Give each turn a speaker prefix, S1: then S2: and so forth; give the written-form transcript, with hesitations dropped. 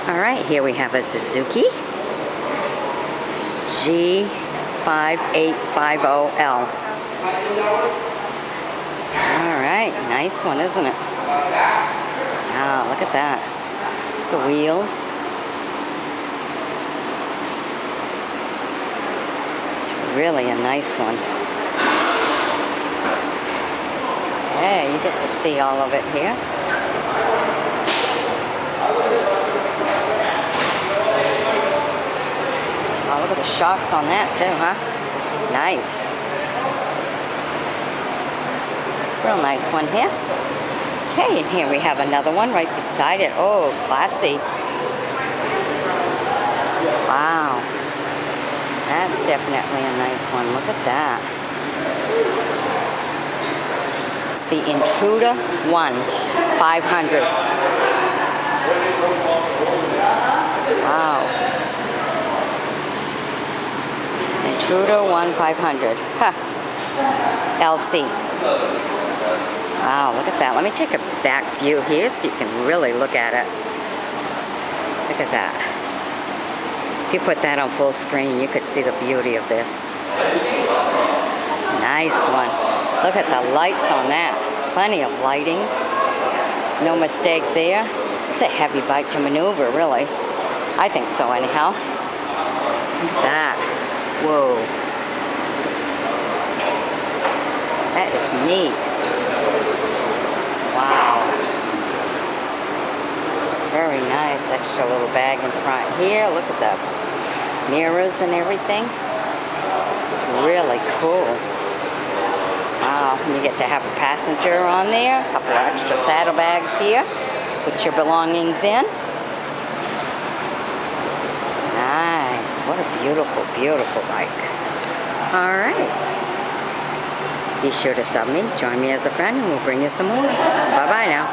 S1: Alright, here we have a Suzuki G5850L. Alright, nice one, isn't it? Wow, look at that. The wheels. It's really a nice one. Hey, you get to see all of it here. Oh, look at the shocks on that too, huh? Nice. Real nice one here. Okay, and here we have another one right beside it. Oh, classy. Wow. That's definitely a nice one. Look at that. It's the Intruder 500. Wow. Intruder 500. Huh. LC. Wow, look at that. Let me take a back view here so you can really look at it. Look at that. If you put that on full screen, you could see the beauty of this. Nice one. Look at the lights on that. Plenty of lighting. No mistake there. It's a heavy bike to maneuver, really. I think so, anyhow. Look at that. Whoa. That is neat. Wow. Very nice. Extra little bag in front here. Look at the mirrors and everything. It's really cool. Wow. And you get to have a passenger on there. A couple of extra saddlebags here. Put your belongings in. Nice. What a beautiful, beautiful bike. All right. Be sure to sub me, join me as a friend, and we'll bring you some more. Bye-bye now.